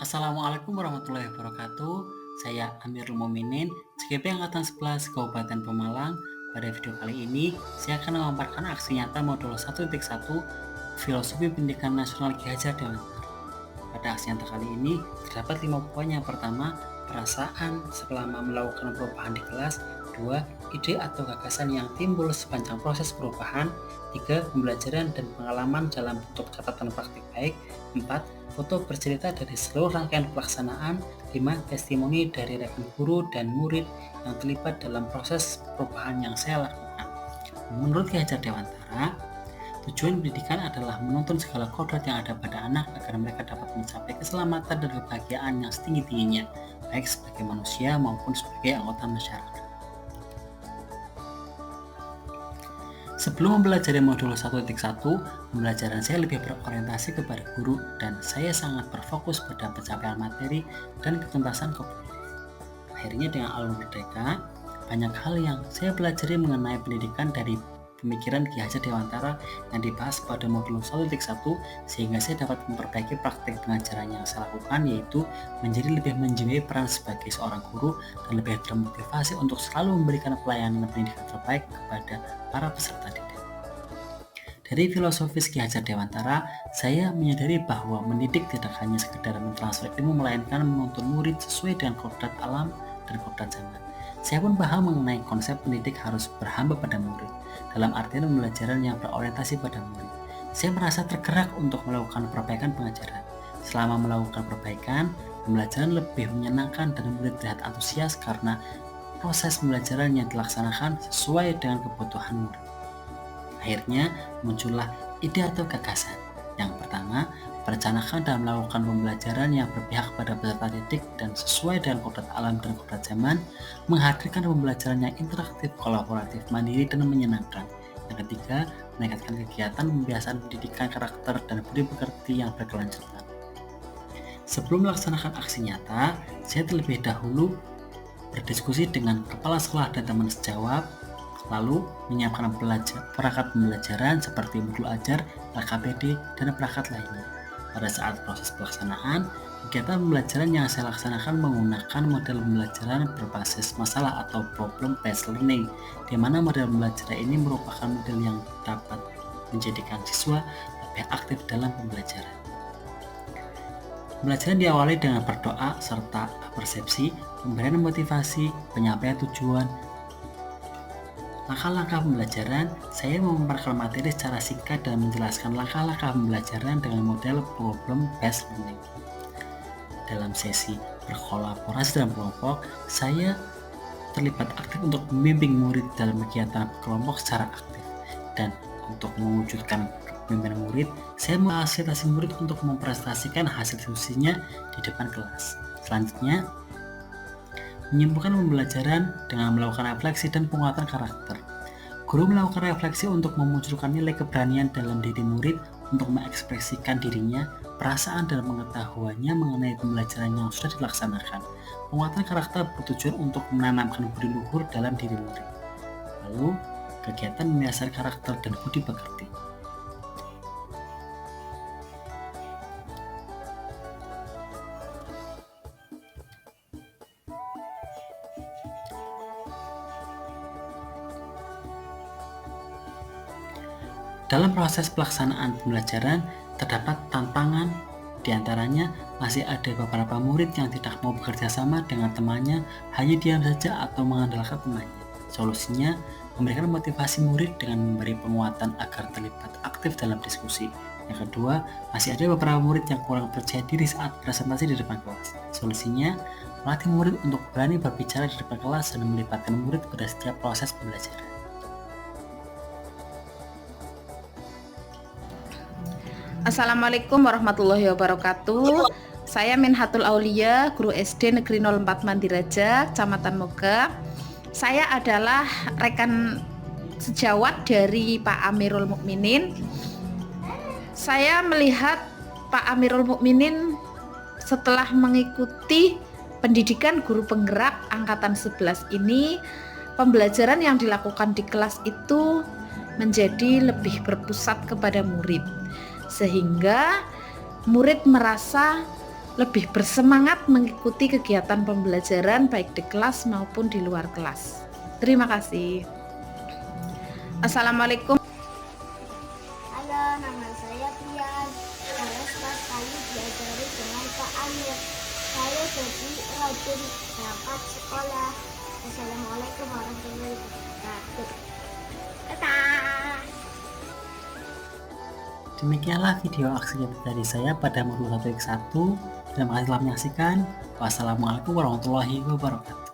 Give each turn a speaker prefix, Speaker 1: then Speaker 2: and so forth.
Speaker 1: Assalamualaikum warahmatullahi wabarakatuh. Saya Amirul Mukminin, CGP Angkatan 11 Kabupaten Pemalang. Pada video kali ini, saya akan memaparkan aksi nyata modul 1.1 Filosofi Pendidikan Nasional Ki Hajar Dewantara. Pada aksi nyata kali ini, terdapat 5 poin. Yang pertama, perasaan selama melakukan perubahan di kelas. 2. Ide atau gagasan yang timbul sepanjang proses perubahan. 3. Pembelajaran dan pengalaman dalam bentuk catatan praktik baik. 4. Foto bercerita dari seluruh rangkaian pelaksanaan. 5. Testimoni dari rekan guru dan murid yang terlibat dalam proses perubahan yang saya lakukan. Menurut Ki Hajar Dewantara, tujuan pendidikan adalah menuntun segala kodrat yang ada pada anak agar mereka dapat mencapai keselamatan dan kebahagiaan yang setinggi-tingginya, baik sebagai manusia maupun sebagai anggota masyarakat. Sebelum mempelajari modul 1.1, pembelajaran saya lebih berorientasi kepada guru dan saya sangat berfokus pada pencapaian materi dan ketuntasan kognitif. Akhirnya dengan alur merdeka, banyak hal yang saya pelajari mengenai pendidikan dari pemikiran Ki Hajar Dewantara yang dibahas pada modul 1.1 sehingga saya dapat memperbaiki praktik pengajaran yang saya lakukan, yaitu menjadi lebih menjiwai peran sebagai seorang guru dan lebih termotivasi untuk selalu memberikan pelayanan pendidikan terbaik kepada para peserta didik. Dari filosofis Ki Hajar Dewantara, saya menyadari bahwa mendidik tidak hanya sekedar mentransfer ilmu, melainkan menuntun murid sesuai dengan kodrat alam dan kodrat zaman. Saya pun paham mengenai konsep pendidik harus berhamba pada murid, dalam artian pembelajaran yang berorientasi pada murid. Saya merasa tergerak untuk melakukan perbaikan pengajaran. Selama melakukan perbaikan, pembelajaran lebih menyenangkan dan murid terlihat antusias karena proses pembelajaran yang dilaksanakan sesuai dengan kebutuhan murid. Akhirnya muncullah ide atau gagasan. Yang pertama, merencanakan dan melakukan pembelajaran yang berpihak pada peserta didik dan sesuai dengan kodrat alam dan kodrat zaman, menghadirkan pembelajaran yang interaktif, kolaboratif, mandiri, dan menyenangkan. Yang ketiga, meningkatkan kegiatan pembiasaan pendidikan karakter dan budi pekerti yang berkelanjutan. Sebelum melaksanakan aksi nyata, saya terlebih dahulu berdiskusi dengan kepala sekolah dan teman sejawat, lalu menyiapkan perangkat pembelajaran seperti modul ajar, LKPD, dan perangkat lainnya. Pada saat proses pelaksanaan, kegiatan pembelajaran yang saya laksanakan menggunakan model pembelajaran berbasis masalah atau problem based learning, di mana model pembelajaran ini merupakan model yang dapat menjadikan siswa lebih aktif dalam pembelajaran. Pembelajaran diawali dengan berdoa serta persepsi, pemberian motivasi, penyampaian tujuan. Langkah-langkah pembelajaran, saya memaparkan materi secara singkat dan menjelaskan langkah-langkah pembelajaran dengan model problem based learning. Dalam sesi berkolaborasi dalam kelompok, saya terlibat aktif untuk membimbing murid dalam kegiatan kelompok secara aktif. Dan untuk mewujudkan kepemimpinan murid, saya memfasilitasi murid untuk mempresentasikan hasil diskusinya di depan kelas. Selanjutnya, menyimpulkan pembelajaran dengan melakukan refleksi dan penguatan karakter. Guru melakukan refleksi untuk memunculkan nilai keberanian dalam diri murid untuk mengekspresikan dirinya, perasaan dan pengetahuannya mengenai pembelajaran yang sudah dilaksanakan. Penguatan karakter bertujuan untuk menanamkan budi luhur dalam diri murid. Lalu, kegiatan mendasar karakter dan budi pekerti. Dalam proses pelaksanaan pembelajaran, terdapat tantangan, diantaranya masih ada beberapa murid yang tidak mau bekerja sama dengan temannya, hanya diam saja atau mengandalkan temannya. Solusinya, memberikan motivasi murid dengan memberi penguatan agar terlibat aktif dalam diskusi. Yang kedua, masih ada beberapa murid yang kurang percaya diri saat presentasi di depan kelas. Solusinya, melatih murid untuk berani berbicara di depan kelas dan melibatkan murid pada setiap proses pembelajaran.
Speaker 2: Assalamualaikum warahmatullahi wabarakatuh. Saya Minhatul Aulia, guru SD Negeri 04 Mandiraja, Kecamatan Moga. Saya adalah rekan sejawat dari Pak Amirul Mukminin. Saya melihat Pak Amirul Mukminin setelah mengikuti pendidikan guru penggerak angkatan 11 ini, pembelajaran yang dilakukan di kelas itu menjadi lebih berpusat kepada murid, sehingga murid merasa lebih bersemangat mengikuti kegiatan pembelajaran baik di kelas maupun di luar kelas. Terima kasih. Assalamualaikum.
Speaker 3: Halo, nama saya Pian. Saya senang sekali diajari dengan Kak Amir. Saya jadi rajin berangkat sekolah. Assalamualaikum warahmatullahi wabarakatuh. Dadah.
Speaker 1: Demikianlah video aksi dari saya pada modul 1x1. Terima kasih telah menyaksikan. Wassalamualaikum warahmatullahi wabarakatuh.